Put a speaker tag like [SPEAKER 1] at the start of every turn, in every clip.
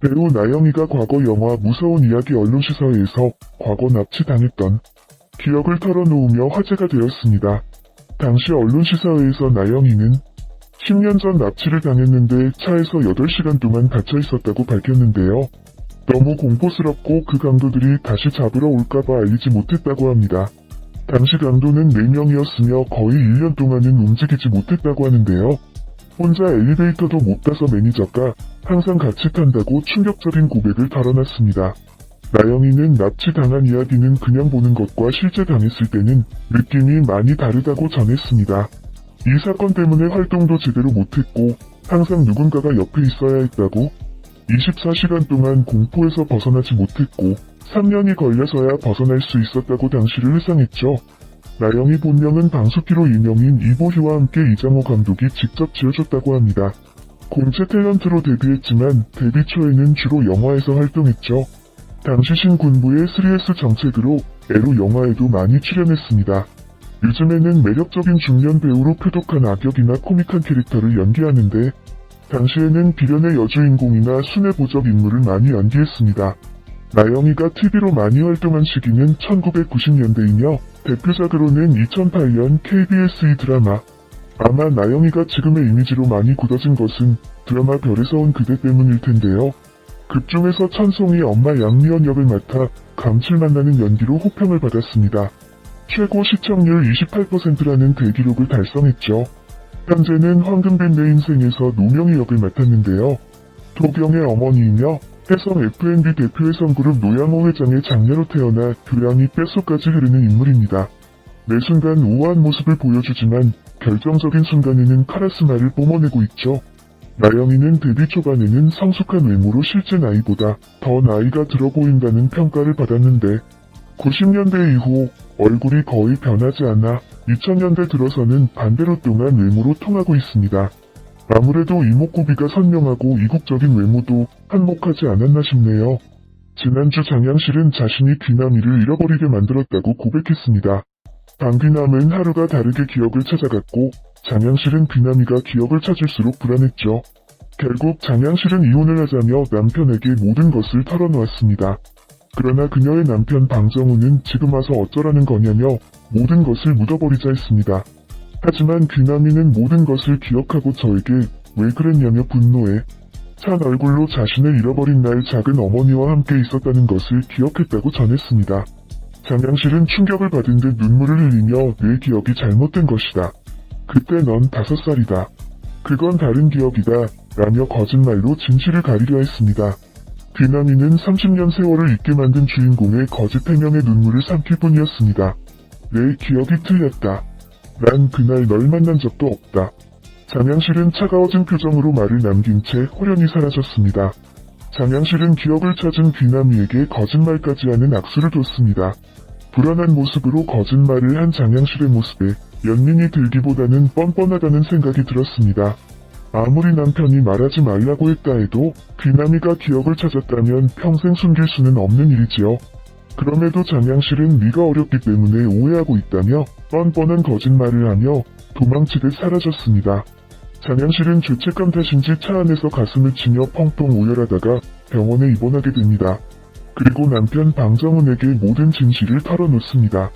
[SPEAKER 1] 배우 나영이가 과거 영화 무서운 이야기 언론시사회에서 과거 납치당했던 기억을 털어놓으며 화제가 되었습니다. 당시 언론시사회에서 나영이는 10년 전 납치를 당했는데 차에서 8시간 동안 갇혀 있었다고 밝혔는데요. 너무 공포스럽고 그 강도들이 다시 잡으러 올까봐 알리지 못했다고 합니다. 당시 강도는 4명이었으며 거의 1년 동안은 움직이지 못했다고 하는데요. 혼자 엘리베이터도 못 타서 매니저가 항상 같이 탄다고 충격적인 고백을 털어놨습니다. 나영이는 납치당한 이야기는 그냥 보는 것과 실제 당했을 때는 느낌이 많이 다르다고 전했습니다. 이 사건 때문에 활동도 제대로 못했고 항상 누군가가 옆에 있어야 했다고 24시간 동안 공포에서 벗어나지 못했고 3년이 걸려서야 벗어날 수 있었다고 당시를 회상했죠. 나영이 본명은 방수기로 유명인 이보희와 함께 이장호 감독이 직접 지어줬다고 합니다. 공채 탤런트로 데뷔했지만 데뷔 초에는 주로 영화에서 활동했죠. 당시 신군부의 3S 정책으로 애로 영화에도 많이 출연했습니다. 요즘에는 매력적인 중년 배우로 표독한 악역이나 코믹한 캐릭터를 연기하는데 당시에는 비련의 여주인공이나 순애보적 인물을 많이 연기했습니다. 나영이가 TV로 많이 활동한 시기는 1990년대이며 대표작으로는 2008년 KBS 이 드라마 아마 나영이가 지금의 이미지로 많이 굳어진 것은 드라마 별에서 온 그대 때문일 텐데요. 극중에서 천송이 엄마 양미연 역을 맡아 감칠맛 나는 연기로 호평을 받았습니다. 최고 시청률 28%라는 대기록을 달성했죠. 현재는 황금빛 내 인생에서 노명희 역을 맡았는데요. 도경의 어머니이며 해성 F&B 대표 해성그룹 노양호 회장의 장녀로 태어나 교양이 뼛속까지 흐르는 인물입니다. 매 순간 우아한 모습을 보여주지만 결정적인 순간에는 카리스마를 뿜어내고 있죠. 나영이는 데뷔 초반에는 성숙한 외모로 실제 나이보다 더 나이가 들어 보인다는 평가를 받았는데 90년대 이후 얼굴이 거의 변하지 않아 2000년대 들어서는 반대로 뚱한 외모로 통하고 있습니다. 아무래도 이목구비가 선명하고 이국적인 외모도 한몫하지 않았나 싶네요. 지난주 장양실은 자신이 귀남이를 잃어버리게 만들었다고 고백했습니다. 방귀남은 하루가 다르게 기억을 찾아갔고 장양실은 귀남이가 기억을 찾을수록 불안했죠. 결국 장양실은 이혼을 하자며 남편에게 모든 것을 털어놓았습니다. 그러나 그녀의 남편 방정우는 지금 와서 어쩌라는 거냐며 모든 것을 묻어버리자 했습니다. 하지만 귀남이는 모든 것을 기억하고 저에게 왜 그랬냐며 분노해 찬 얼굴로 자신을 잃어버린 날 작은 어머니와 함께 있었다는 것을 기억했다고 전했습니다. 장양실은 충격을 받은 듯 눈물을 흘리며 내 기억이 잘못된 것이다. 그때 넌 5살이다. 그건 다른 기억이다. 라며 거짓말로 진실을 가리려 했습니다. 귀남이는 30년 세월을 잊게 만든 주인공의 거짓 해명에 눈물을 삼킬 뿐이었습니다. 내 기억이 틀렸다. 난 그날 널 만난 적도 없다. 장양실은 차가워진 표정으로 말을 남긴 채 호련히 사라졌습니다. 장양실은 기억을 찾은 귀남이에게 거짓말까지 하는 악수를 뒀습니다. 불안한 모습으로 거짓말을 한 장양실의 모습에 연민이 들기보다는 뻔뻔하다는 생각이 들었습니다. 아무리 남편이 말하지 말라고 했다 해도 귀남이가 기억을 찾았다면 평생 숨길 수는 없는 일이지요. 그럼에도 장양실은 네가 어렵기 때문에 오해하고 있다며 뻔뻔한 거짓말을 하며 도망치듯 사라졌습니다. 장양실은 죄책감 탓인지 차 안에서 가슴을 치며 펑펑 오열하다가 병원에 입원하게 됩니다. 그리고 남편 방정훈에게 모든 진실을 털어놓습니다.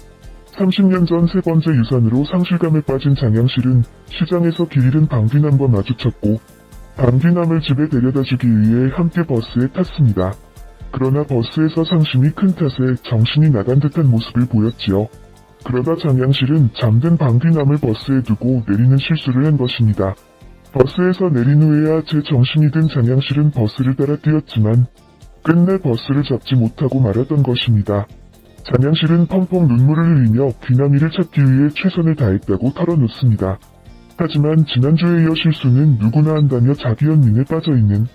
[SPEAKER 1] 30년 전 세 번째 유산으로 상실감에 빠진 장양실은 시장에서 길 잃은 방귀남과 마주쳤고 방귀남을 집에 데려다주기 위해 함께 버스에 탔습니다. 그러나 버스에서 상심이 큰 탓에 정신이 나간 듯한 모습을 보였지요. 그러다 장양실은 잠든 방귀남을 버스에 두고 내리는 실수를 한 것입니다. 버스에서 내린 후에야 제 정신이 든 장양실은 버스를 따라 뛰었지만 끝내 버스를 잡지 못하고 말았던 것입니다. 장양실은 펑펑 눈물을 흘리며 귀남이를 찾기 위해 최선을 다했다고 털어놓습니다. 하지만 지난주에 이어 실수는 누구나 한다며 자기 연민에 빠져있는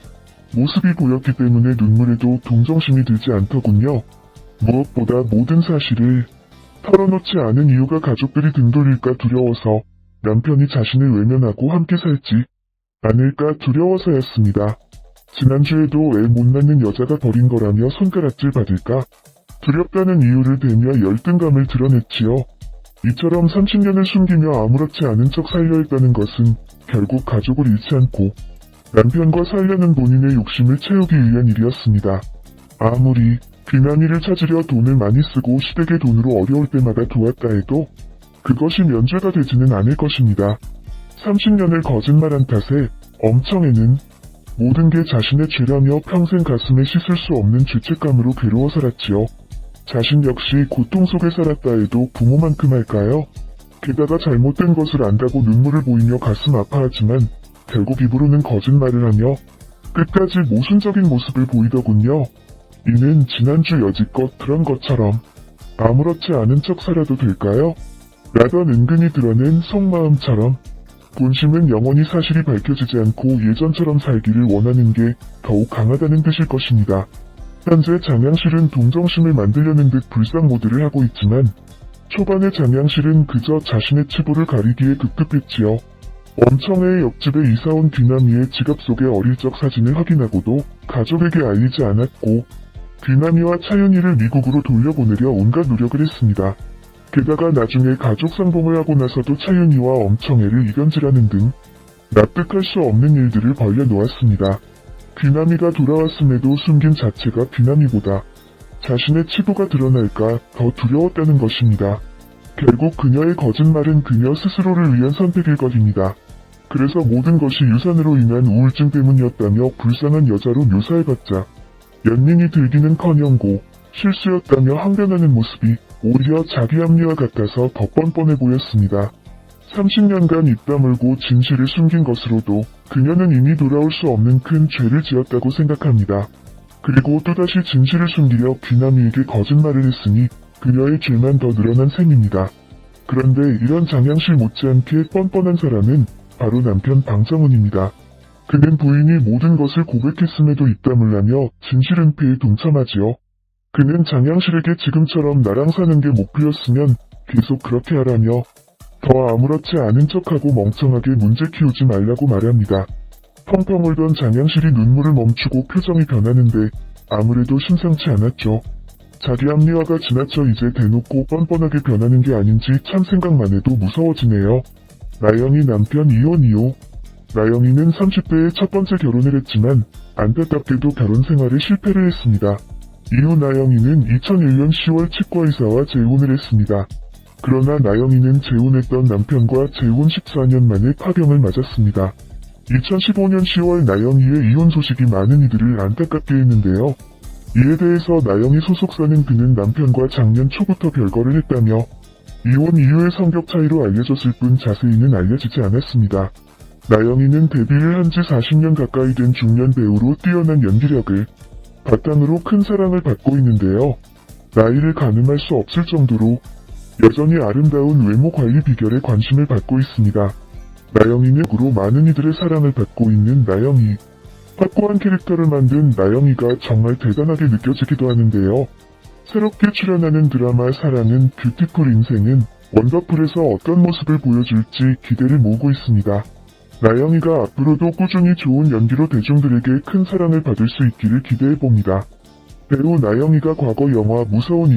[SPEAKER 1] 모습이 보였기 때문에 눈물에도 동정심이 들지 않더군요. 무엇보다 모든 사실을 털어놓지 않은 이유가 가족들이 등 돌릴까 두려워서 남편이 자신을 외면하고 함께 살지 않을까 두려워서였습니다. 지난주에도 애 못 낳는 여자가 버린 거라며 손가락질 받을까 두렵다는 이유를 대며 열등감을 드러냈지요. 이처럼 30년을 숨기며 아무렇지 않은 척 살려 했다는 것은 결국 가족을 잃지 않고 남편과 살려는 본인의 욕심을 채우기 위한 일이었습니다. 아무리 귀남이를 찾으려 돈을 많이 쓰고 시댁의 돈으로 어려울 때마다 도왔다 해도 그것이 면죄가 되지는 않을 것입니다. 30년을 거짓말한 탓에 엄청에는 모든 게 자신의 죄라며 평생 가슴에 씻을 수 없는 죄책감으로 괴로워 살았지요. 자신 역시 고통 속에 살았다 해도 부모만큼 할까요? 게다가 잘못된 것을 안다고 눈물을 보이며 가슴 아파하지만 결국 입으로는 거짓말을 하며 끝까지 모순적인 모습을 보이더군요. 이는 지난주 여지껏 그런 것처럼 아무렇지 않은 척 살아도 될까요? 라던 은근히 드러낸 속마음처럼 본심은 영원히 사실이 밝혀지지 않고 예전처럼 살기를 원하는 게 더욱 강하다는 뜻일 것입니다. 현재 장양실은 동정심을 만들려는 듯 불상 모드를 하고 있지만 초반의 장양실은 그저 자신의 치부를 가리기에 급급했지요. 엄청의 옆집에 이사온 귀남이의 지갑 속의 어릴 적 사진을 확인하고도 가족에게 알리지 않았고 귀남이와 차윤이를 미국으로 돌려보내려 온갖 노력을 했습니다. 게다가 나중에 가족 상봉을 하고 나서도 차윤이와 엄청애를 이간질하는 등 납득할 수 없는 일들을 벌려놓았습니다. 귀남이가 돌아왔음에도 숨긴 자체가 귀남이보다 자신의 치부가 드러날까 더 두려웠다는 것입니다. 결국 그녀의 거짓말은 그녀 스스로를 위한 선택일 것입니다. 그래서 모든 것이 유산으로 인한 우울증 때문이었다며 불쌍한 여자로 묘사해봤자 연민이 들기는커녕 실수였다며 항변하는 모습이 오히려 자기 합리화 같아서 더 뻔뻔해 보였습니다. 30년간 입 다물고 진실을 숨긴 것으로도 그녀는 이미 돌아올 수 없는 큰 죄를 지었다고 생각합니다. 그리고 또다시 진실을 숨기려 귀남이에게 거짓말을 했으니 그녀의 죄만 더 늘어난 셈입니다. 그런데 이런 장양실 못지않게 뻔뻔한 사람은 바로 남편 방정훈입니다. 그는 부인이 모든 것을 고백했음에도 입 다물라며 진실 은폐에 동참하지요. 그는 장양실에게 지금처럼 나랑 사는 게 목표였으면 계속 그렇게 하라며 더 아무렇지 않은 척하고 멍청하게 문제 키우지 말라고 말합니다. 펑펑 울던 장양실이 눈물을 멈추고 표정이 변하는데 아무래도 심상치 않았죠. 자기 합리화가 지나쳐 이제 대놓고 뻔뻔하게 변하는 게 아닌지 참 생각만 해도 무서워지네요. 나영이 남편 이혼이요. 나영이는 30대에 첫 번째 결혼을 했지만 안타깝게도 결혼 생활에 실패를 했습니다. 이후 나영이는 2001년 10월 치과의사와 재혼을 했습니다. 그러나 나영이는 재혼했던 남편과 재혼 14년 만에 파병을 맞았습니다. 2015년 10월 나영이의 이혼 소식이 많은 이들을 안타깝게 했는데요. 이에 대해서 나영이 소속사는 그는 남편과 작년 초부터 별거를 했다며 이혼 이후의 성격 차이로 알려졌을 뿐 자세히는 알려지지 않았습니다. 나영이는 데뷔를 한 지 40년 가까이 된 중년 배우로 뛰어난 연기력을 바탕으로 큰 사랑을 받고 있는데요. 나이를 가늠할 수 없을 정도로 여전히 아름다운 외모 관리 비결에 관심을 받고 있습니다. 나영이는 으로 많은 이들의 사랑을 받고 있는 나영이. 확고한 캐릭터를 만든 나영이가 정말 대단하게 느껴지기도 하는데요. 새롭게 출연하는 드라마 사랑은 뷰티풀 인생은 원더풀에서 어떤 모습을 보여줄지 기대를 모으고 있습니다. 나영이가 앞으로도 꾸준히 좋은 연기로 대중들에게 큰 사랑을 받을 수 있기를 기대해봅니다. 배우 나영이가 과거 영화 무서운